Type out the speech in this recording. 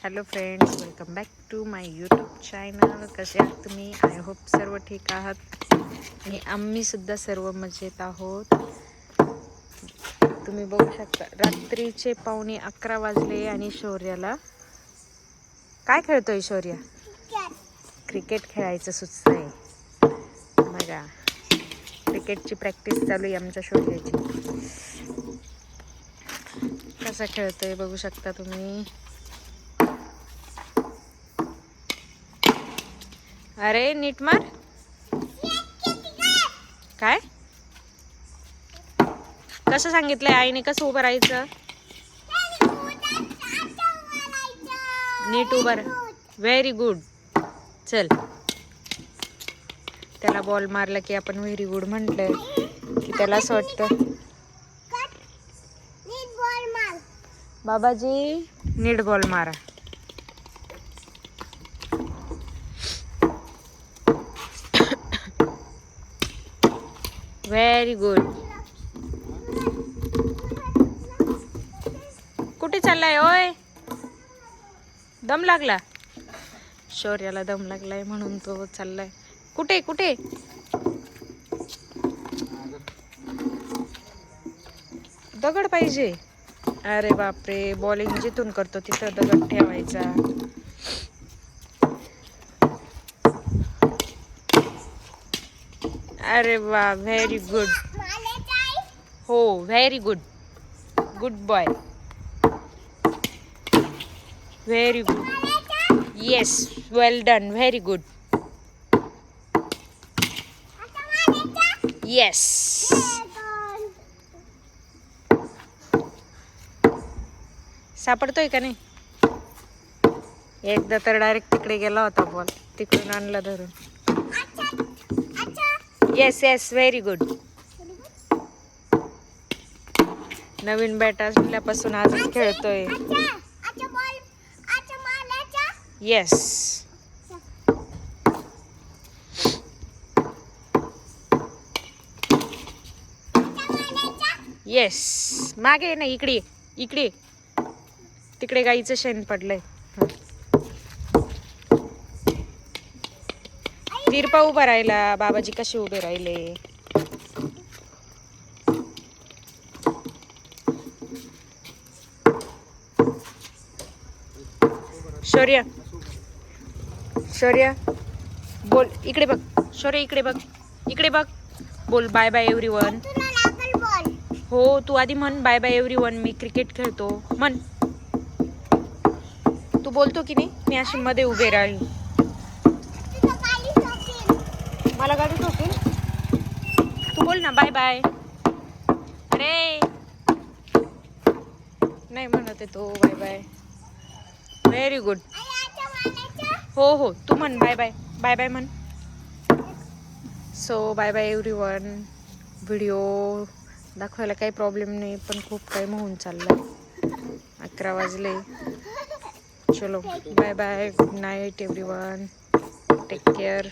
Hello friends, welcome back to my YouTube channel. कसे आहात तुम्ही? आय होप सर्व ठीक आहात आणि आम्ही सुद्धा सर्व मजेत आहोत. तुम्ही बघू शकता रात्रीचे 11:15 वाजले आणि शौर्याला काय खेळतोय? शौर्य क्रिकेट खेळायचं सुचतंय. बघा, क्रिकेटची प्रॅक्टिस चालू आहे आमच्या शौर्याची. कसा खेळतोय बघू शकता तुम्ही. अरे नीट मार. काय कसं सांगितलंय आईने? कसं उभं राहायचं? नीट उभं. Very good. चल, त्याला बॉल मारला की आपण व्हेरी गुड म्हटलं की त्याला असं वाटतं बाबाजी नीट बॉल मारा. Very good. कुठे चाललाय? ओय, दम लागला. शौर्याला दम लागलाय म्हणून तो चाललाय. कुठे कुठे? दगड पाहिजे. अरे बापरे, बॉलिंग जिथून करतो तिथं दगड ठेवायचा. अरे वा, व्हेरी गुड. हो, very good. Good boy. Very good. Yes, well done. Very good. Yes. सापडतोय का नाही? एकदा तर डायरेक्ट तिकडे गेला होता बॉल, तिकडून आणला धरून. Yes yes, very good. नवीन बॅट असल्यापासून आजच खेळतोय. येस. येस. मागे ना, इकडे इकडे. तिकडे गाईचं शेण पडलंय. तिरपा उभा राहिला. बाबाजी कसे उभे राहिले? शौर्य, शौर्य बोल. इकडे बघ. शौर्य इकडे बघ. इकडे बघ. बोल बाय बाय एव्हरीवन. हो, तू आधी म्हण बाय बाय एव्हरीवन. मी क्रिकेट खेळतो म्हण. तू बोलतो की नाही? मी अशी मध्ये उभे राहील. मला गाडी ठोकेल. तू बोल ना बाय बाय. अरे नाही म्हणत आहे तो बाय बाय. Very good. हो हो, तू म्हण बाय बाय. बाय बाय म्हण. So bye bye everyone. Video दाखवायला काही प्रॉब्लेम नाही, पण खूप टाईम होऊन चालला. 11 वाजले. चलो bye bye. Good night everyone. Take care.